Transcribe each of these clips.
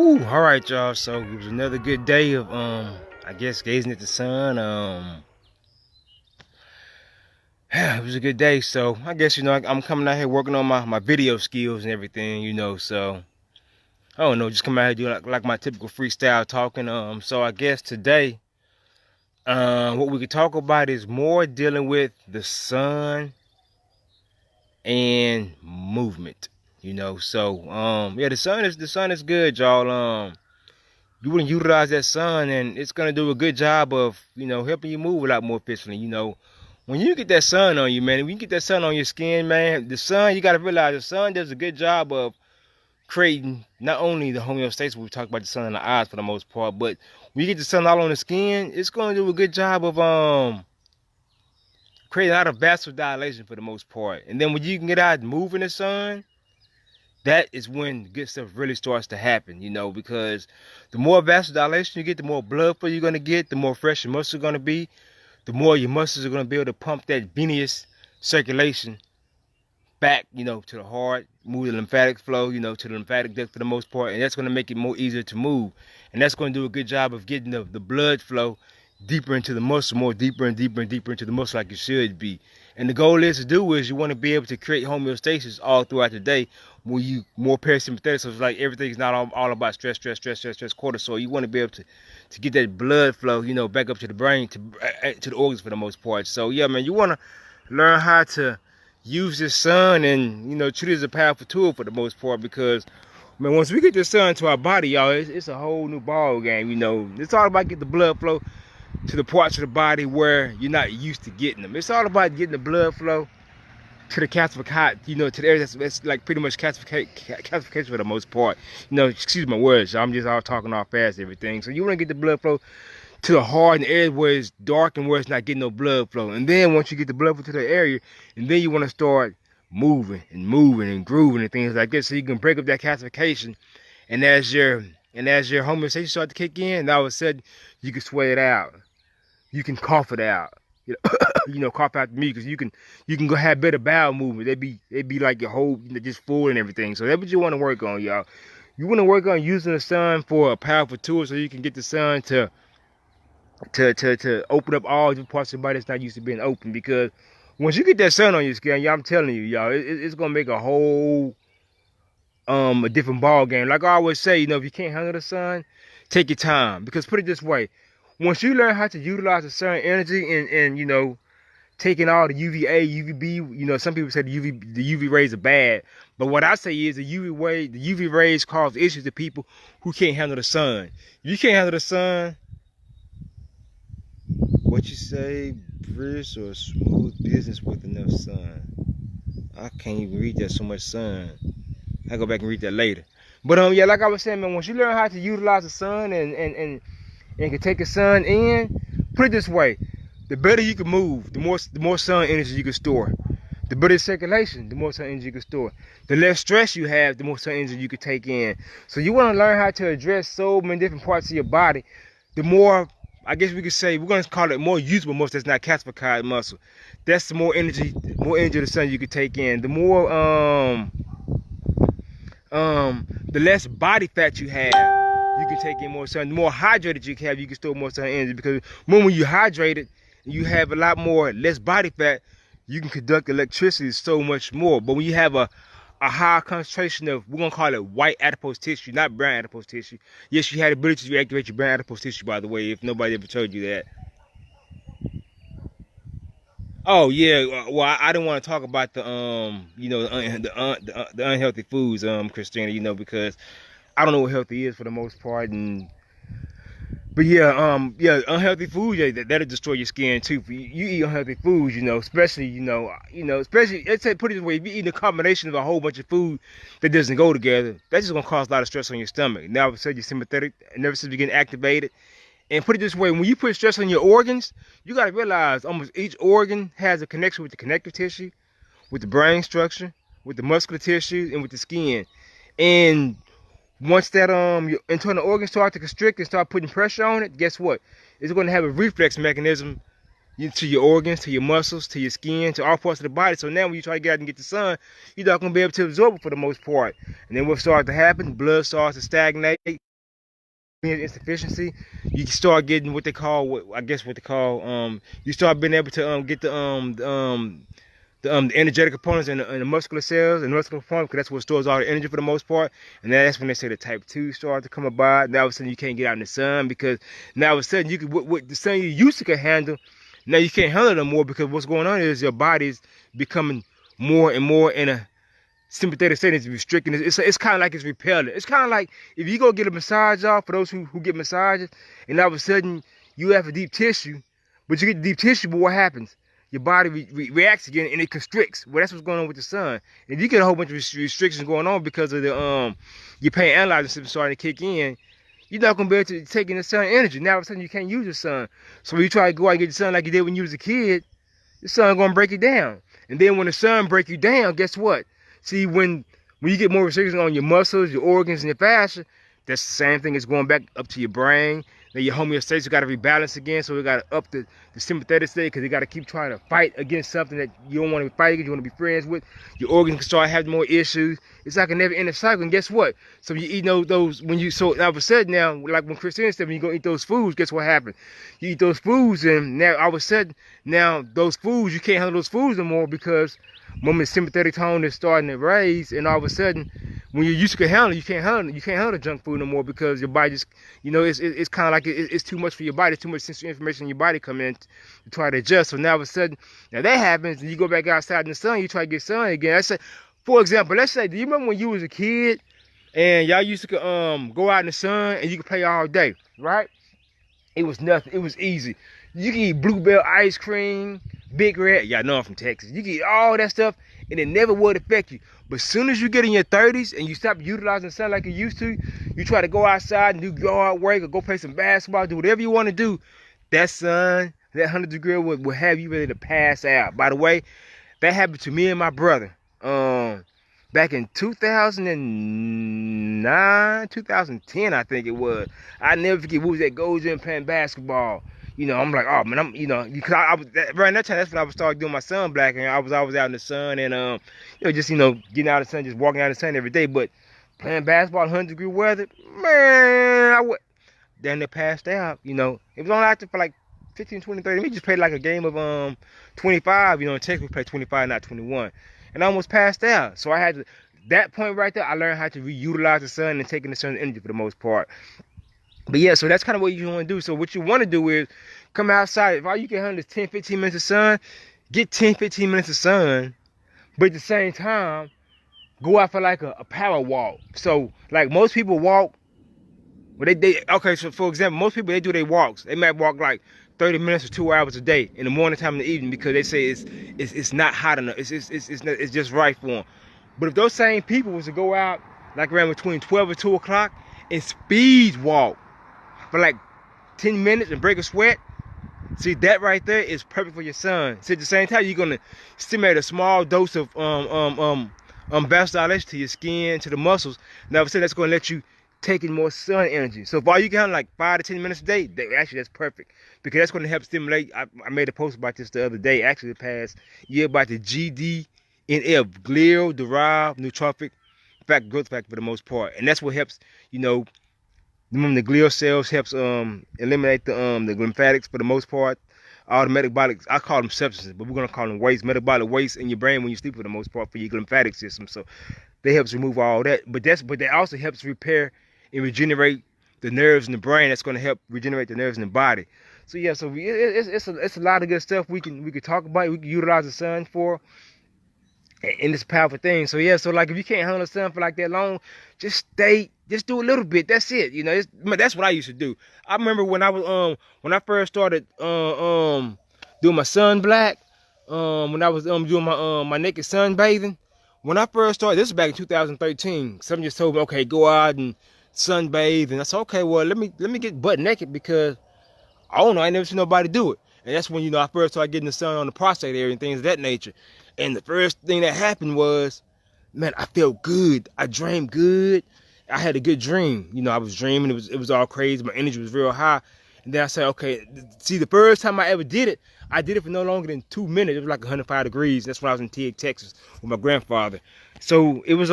Whew, all right, y'all. So it was another good day of I guess gazing at the sun. It was a good day. So I guess I'm coming out here working on my video skills and everything. So I don't know, just come out here do like my typical freestyle talking. So I guess today, what we could talk about is more dealing with the sun and movement. So yeah, the sun is good, y'all. You want to utilize that sun, and it's gonna do a good job of helping you move a lot more efficiently. When you get that sun on you, man, when you get that sun on your skin, man, the sun, you got to realize the sun does a good job of creating not only the homeostasis, we talk about the sun in the eyes for the most part, but when you get the sun all on the skin, it's going to do a good job of creating a lot of vasodilation for the most part. And then when you can get out and move in the sun, that is when good stuff really starts to happen, because the more vasodilation you get, the more blood flow you're going to get, the more fresh your muscles are going to be, the more your muscles are going to be able to pump that venous circulation back, to the heart, move the lymphatic flow, to the lymphatic duct for the most part, and that's going to make it more easier to move. And that's going to do a good job of getting the blood flow deeper into the muscle, more deeper and deeper and deeper into the muscle like it should be. And the goal is you want to be able to create homeostasis all throughout the day when you more parasympathetic. So it's like everything's not all about stress, cortisol. You want to be able to get that blood flow, back up to the brain, to the organs for the most part. So yeah, man, you want to learn how to use this sun and treat it as a powerful tool for the most part, because man, once we get the sun to our body, y'all, it's a whole new ball game. It's all about getting the blood flow to the parts of the body where you're not used to getting them. It's all about getting the blood flow to the calcification, to the area that's like pretty much calcification for the most part. Excuse my words, I'm just all talking all fast and everything. So you want to get the blood flow to the heart and the area where it's dark and where it's not getting no blood flow. And then once you get the blood flow to the area, and then you want to start moving and grooving and things like this, so you can break up that calcification. And as your homeostasis start to kick in, all of a sudden you can sweat it out. You can cough it out. Cough out the meat, because you can go have better bowel movement. They be like your whole just full and everything. So that's what you want to work on, y'all. You want to work on using the sun for a powerful tool, so you can get the sun to open up all the parts of your body that's not used to being open. Because once you get that sun on your skin, I'm telling you, y'all, it's gonna make a whole a different ball game. Like I always say, if you can't handle the sun, take your time. Because put it this way, once you learn how to utilize the sun energy and taking all the UVA, UVB, some people say the UV rays are bad, but what I say is the UV rays cause issues to people who can't handle the sun. If you can't handle the sun, what you say, brisk or smooth business with enough sun? I can't even read that, so much sun. I'll go back and read that later. But yeah, like I was saying, man, once you learn how to utilize the sun and can take the sun in, put it this way, the better you can move, the more sun energy you can store. The better circulation, the more sun energy you can store. The less stress you have, the more sun energy you can take in. So you want to learn how to address so many different parts of your body. The more, I guess we could say, we're going to call it more usable muscle that's not calcified muscle. That's the more energy of the sun you can take in. The more, the less body fat you have, you can take in more sun. The more hydrated you have, you can store more sun energy. Because when you're hydrated, you have a lot less body fat, you can conduct electricity so much more. But when you have a high concentration of, we're going to call it white adipose tissue, not brown adipose tissue. Yes, you have the ability to reactivate your brown adipose tissue, by the way, if nobody ever told you that. Oh yeah, well I didn't want to talk about the the unhealthy foods, Christina, because I don't know what healthy is for the most part, but yeah, unhealthy foods, yeah, that'll destroy your skin too. You eat unhealthy foods, especially, especially, let's say, put it this way, if you eat a combination of a whole bunch of food that doesn't go together, that's just gonna cause a lot of stress on your stomach. Now, all of a sudden, your sympathetic nervous system getting activated. And put it this way, when you put stress on your organs, you gotta realize almost each organ has a connection with the connective tissue, with the brain structure, with the muscular tissue, and with the skin. And once that your internal organs start to constrict and start putting pressure on it, guess what? It's going to have a reflex mechanism to your organs, to your muscles, to your skin, to all parts of the body. So now when you try to get out and get the sun, you're not going to be able to absorb it for the most part. And then what starts to happen, blood starts to stagnate. insufficiency, you start getting what they call, you start being able to get the energetic components and the muscular cells and muscular components, because that's what stores all the energy for the most part. And that's when they say the type 2 start to come about. Now all of a sudden you can't get out in the sun, because now all of a sudden you could, what the sun you used to could handle, now you can't handle it no more, because what's going on is your body's becoming more and more in a sympathetic state. It's restricting. It's kind of like it's repelling. It's kind of like if you go get a massage off, for those who get massages, and all of a sudden you have a deep tissue, but you get the deep tissue, but what happens? Your body reacts again and it constricts. Well, that's what's going on with the sun. And if you get a whole bunch of restrictions going on because of the your pain analyzer system starting to kick in, you're not gonna be able to take in the sun energy. Now all of a sudden you can't use the sun. So when you try to go out and get the sun like you did when you was a kid, the sun gonna break you down. And then when the sun break you down, guess what? See, when you get more restrictions on your muscles, your organs, and your fascia, that's the same thing as going back up to your brain. Now your homeostasis got to rebalance again, so we got to up the sympathetic state, because you got to keep trying to fight against something that you don't want to fight against, you want to be friends with. Your organs can start having more issues. It's like a never-ending cycle, and guess what? So you eat those when you, so all of a sudden now, like when Christina said, when you go eat those foods, guess what happens? You eat those foods, and now all of a sudden, now those foods, you can't handle those foods anymore, because moment sympathetic tone is starting to raise, and all of a sudden, when you used to handle it, you can't handle the junk food no more, because your body just, it's kind of like it's too much for your body. It's too much sensory information in your body coming in to try to adjust. So now all of a sudden, now that happens, and you go back outside in the sun, you try to get sun again. Let's say, for example, do you remember when you was a kid and y'all used to go out in the sun and you could play all day, right? It was nothing. It was easy. You can eat Bluebell ice cream, Big Red. Y'all know I'm from Texas. You can eat all that stuff, and it never would affect you. But as soon as you get in your 30s and you stop utilizing the sun like you used to, you try to go outside and do yard work or go play some basketball, do whatever you want to do, that sun, that 100-degree will have you ready to pass out. By the way, that happened to me and my brother. Back in 2009, 2010, I think it was. I never forget, we was at Gold's Gym playing basketball. I'm like, oh man, because I was around that time. That's when I was starting doing my sun black, and I was always out in the sun, and getting out in the sun, just walking out in the sun every day. But playing basketball in 100-degree weather, man, I would then they passed out. It was only after for like 15, 20, 30 minutes. Just played like a game of 25. In Texas we played 25, not 21, and I almost passed out. So I had to. That point right there, I learned how to reutilize the sun and taking the sun's energy for the most part. But yeah, so that's kind of what you want to do. So what you want to do is come outside. If all you can handle is 10, 15 minutes of sun, get 10, 15 minutes of sun. But at the same time, go out for like a power walk. So like most people walk, okay, so for example, most people, they do their walks. They might walk like 30 minutes or 2 hours a day in the morning time and the evening, because they say it's not hot enough. It's just right for them. But if those same people was to go out like around between 12 and 2 o'clock and speed walk for like 10 minutes and break a sweat, see, that right there is perfect for your sun. See, at the same time, you're gonna stimulate a small dose of vasodilation to your skin, to the muscles. Now, that's gonna let you take in more sun energy. So if all you can handle like 5 to 10 minutes a day, actually that's perfect, because that's gonna help stimulate. I made a post about this the other day, actually the past year, about the GDNF, glial derived neurotrophic growth factor for the most part, and that's what helps. The glial cells helps eliminate the lymphatics for the most part. All the metabolic, I call them substances, but we're gonna call them waste, metabolic waste in your brain when you sleep for the most part, for your lymphatic system. So they helps remove all that. But that also helps repair and regenerate the nerves in the brain. That's gonna help regenerate the nerves in the body. So yeah, so it's a lot of good stuff we can talk about. We can utilize the sun for. And it's a powerful thing. So yeah, so like if you can't handle the sun for like that long, just do a little bit. That's it. That's what I used to do. I remember when I first started doing my sun black, when I was doing my naked sunbathing. When I first started, this was back in 2013. Someone just told me, okay, go out and sunbathe, and I said, okay, well let me get butt naked, because I don't know, I never seen nobody do it. And that's when I first started getting the sun on the prostate area and things of that nature. And the first thing that happened was, man, I felt good. I dreamed good. I had a good dream. I was dreaming. It was all crazy. My energy was real high. And then I said, okay, see, the first time I ever did it, I did it for no longer than 2 minutes. It was like 105 degrees. That's when I was in Tigg, Texas with my grandfather. So it was,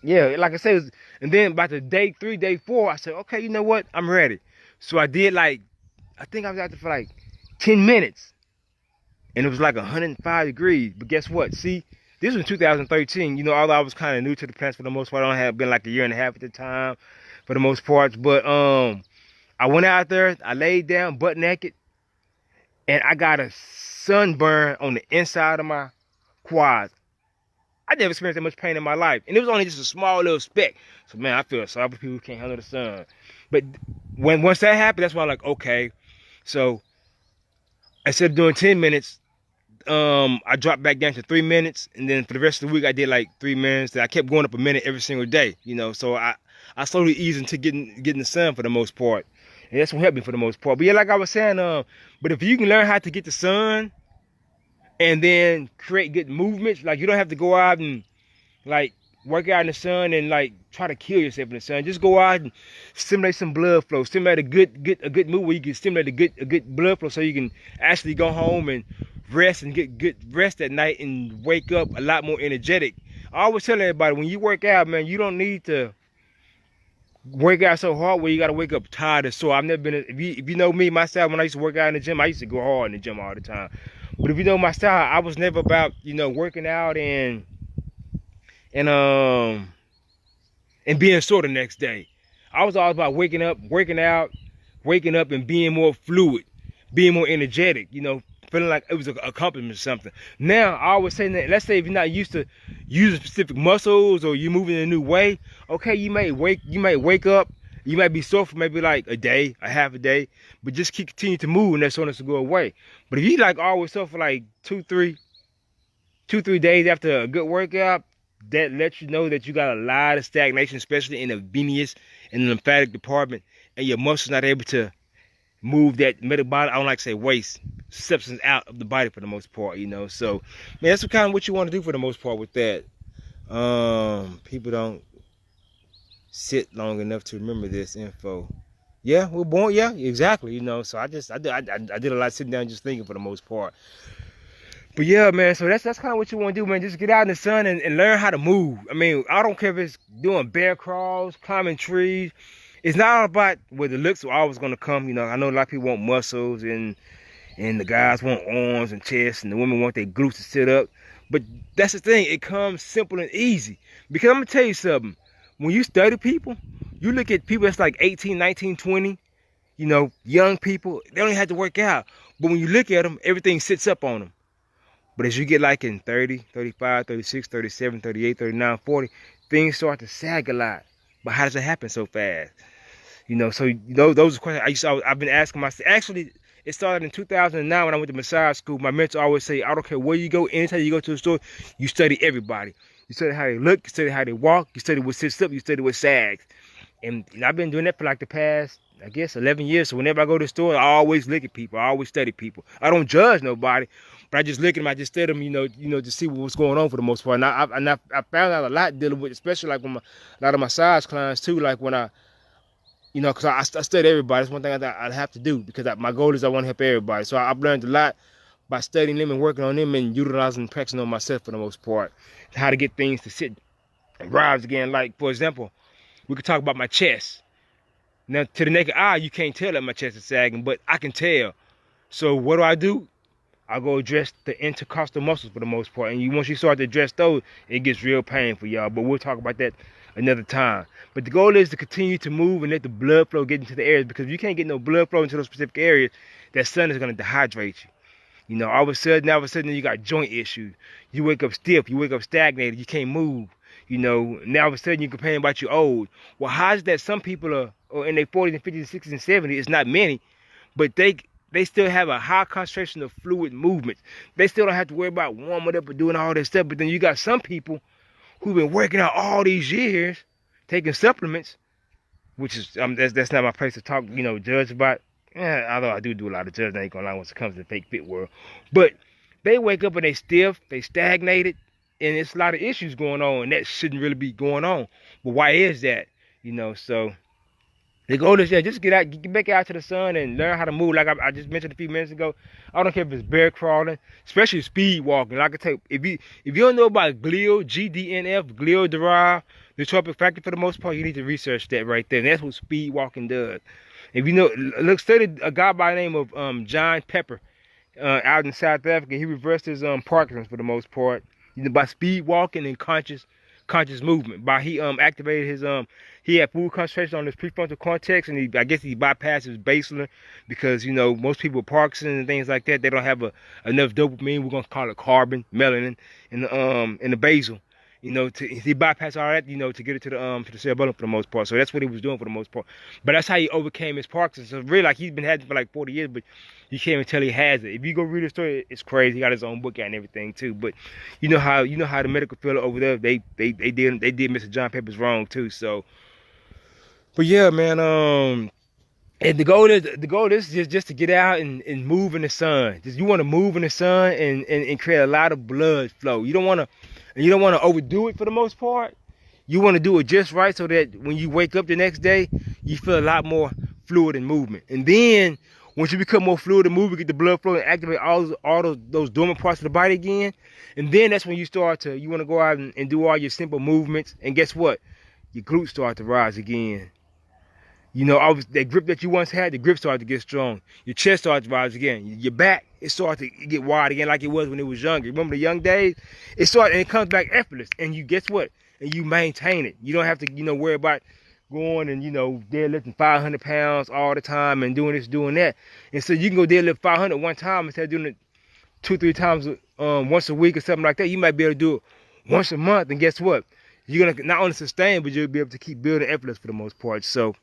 yeah, like I said, And then about the day 3, day 4, I said, okay, you know what? I'm ready. So I did like, I think I was out there for like 10 minutes. And it was like 105 degrees. But guess what? See, this was 2013. You know, although I was kind of new to the plants for the most part. I don't have been like a year and a half at the time for the most part. But I went out there, I laid down butt naked, and I got a sunburn on the inside of my quads. I never experienced that much pain in my life. And it was only just a small little speck. So man, I feel sorry for people who can't handle the sun. But once that happened, that's why I'm like, okay. So instead of doing 10 minutes, I dropped back down to 3 minutes, and then for the rest of the week I did like 3 minutes. I kept going up a minute every single day, you know. So I slowly eased into getting the sun for the most part, and that's what helped me for the most part. But yeah, like I was saying, but if you can learn how to get the sun and then create good movements, like you don't have to go out and like work out in the sun and like try to kill yourself in the sun. Just go out and stimulate some blood flow, stimulate a good move where you can stimulate a good blood flow, so you can actually go home and rest and get good rest at night and wake up a lot more energetic. I always tell everybody, when you work out, man, you don't need to work out so hard where you got to wake up tired and sore. I've never been, if you know me, my style, when I used to work out in the gym, I used to go hard in the gym all the time. But if you know my style, I was never about, you know, working out and being sore the next day. I was always about waking up, working out, waking up and being more fluid, being more energetic, you know, feeling like it was an accomplishment or something. Now, I always say that, let's say if you're not used to using specific muscles or you're moving in a new way, okay, you might wake up, you might be sore for maybe like a day, a half a day, but just continue to move and that soreness will go away. But if you like always sore for like 2-3 days after a good workout, that lets you know that you got a lot of stagnation, especially in the venous and the lymphatic department, and your muscles not able to move that metabolic, I don't like to say waste, substance out of the body for the most part, you know. So, man, that's kind of what you want to do for the most part with that. People don't sit long enough to remember this info. Yeah, we're born, yeah, exactly, you know. So I did a lot of sitting down just thinking for the most part. But yeah, man, so that's kind of what you want to do, man. Just get out in the sun and learn how to move. I mean, I don't care if it's doing bear crawls, climbing trees. It's not all about where the looks are always going to come. You know, I know a lot of people want muscles and the guys want arms and chests and the women want their glutes to sit up. But that's the thing. It comes simple and easy. Because I'm going to tell you something. When you study people, you look at people that's like 18, 19, 20, you know, young people, they don't even have to work out. But when you look at them, everything sits up on them. But as you get like in 30, 35, 36, 37, 38, 39, 40, things start to sag a lot. But how does it happen so fast? You know, so you know, those are questions I've been asking myself. Actually, it started in 2009 when I went to massage school. My mentor always say, I don't care where you go, anytime you go to the store, you study everybody. You study how they look, you study how they walk, you study what sits up, you study what sags. And I've been doing that for like the past, I guess, 11 years. So whenever I go to the store, I always look at people. I always study people. I don't judge nobody, but I just look at them. I just study them, you know, to see what's going on for the most part. And I found out a lot dealing with, especially like with a lot of massage clients too. Like when you know, because I study everybody. That's one thing I have to do, because my goal is I want to help everybody. So I've learned a lot by studying them and working on them and utilizing and practicing on myself for the most part. How to get things to sit and rise again. Like, for example, we could talk about my chest. Now, to the naked eye, you can't tell that my chest is sagging, but I can tell. So what do? I go address the intercostal muscles for the most part. And once you start to address those, it gets real painful, y'all. But we'll talk about that another time. But the goal is to continue to move and let the blood flow get into the areas, because if you can't get no blood flow into those specific areas, that sun is going to dehydrate you. You know, all of a sudden you got joint issues. You wake up stiff, you wake up stagnated, you can't move. You know, now all of a sudden you're complaining about you old. Well, how is that some people are in their 40s and 50s and 60s and 70s? It's not many, but they still have a high concentration of fluid movement. They still don't have to worry about warming up or doing all this stuff. But then you got some people who've been working out all these years, taking supplements, which is that's not my place to talk, you know, judge about. Although I do a lot of judging, I ain't gonna lie when it comes to the fake fit world. But they wake up and they stiff, they stagnated, and it's a lot of issues going on, and that shouldn't really be going on. But why is that? You know, so the goal is, yeah, just get back out to the sun and learn how to move. Like I just mentioned a few minutes ago, I don't care if it's bear crawling, especially speed walking. Like I tell you, if you don't know about GDNF, glial derived the tropic factor for the most part, you need to research that right there. And that's what speed walking does. If you know, look, study a guy by the name of John Pepper out in South Africa. He reversed his Parkinson's for the most part, by speed walking and conscious movement. By he activated his he had full concentration on his prefrontal cortex, and I guess he bypassed his basal, because most people with Parkinson's and things like that, they don't have enough dopamine. We're gonna call it carbon, melanin in the basal. He bypassed all that, to get it to the cerebellum for the most part. So that's what he was doing for the most part. But that's how he overcame his Parkinson's. So really, like, he's been having it for like 40 years, but you can't even tell he has it. If you go read the story, it's crazy. He got his own book out and everything too. But you know how the medical field over there, they did Mr. John Pepper's wrong too. So, but yeah, man. And the goal is just to get out and move in the sun. You want to move in the sun and create a lot of blood flow. You don't want to overdo it for the most part. You want to do it just right, so that when you wake up the next day, you feel a lot more fluid and movement. And then once you become more fluid and movement, get the blood flow and activate all those dormant parts of the body again. And then that's when you want to go out and do all your simple movements. And guess what? Your glutes start to rise again. That grip that you once had, the grip started to get strong. Your chest started to rise again. Your back, it started to get wide again, like it was when it was younger. Remember the young days? And it comes back effortless. And you guess what? And you maintain it. You don't have to, worry about going and, deadlifting 500 pounds all the time and doing this, doing that. And so you can go deadlift 500 one time instead of doing it 2-3 times once a week or something like that. You might be able to do it once a month. And guess what? You're going to not only sustain, but you'll be able to keep building effortless for the most part. So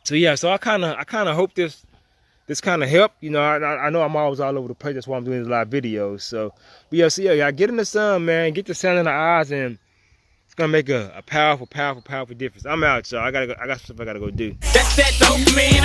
yeah, so I kind of hope this kind of helped. I know I'm always all over the place. That's why I'm doing these live videos. So, but yeah, y'all get in the sun, man. Get the sun in the eyes, and it's gonna make a powerful difference. I'm out, y'all. I got stuff I gotta go do. That's that dopamine.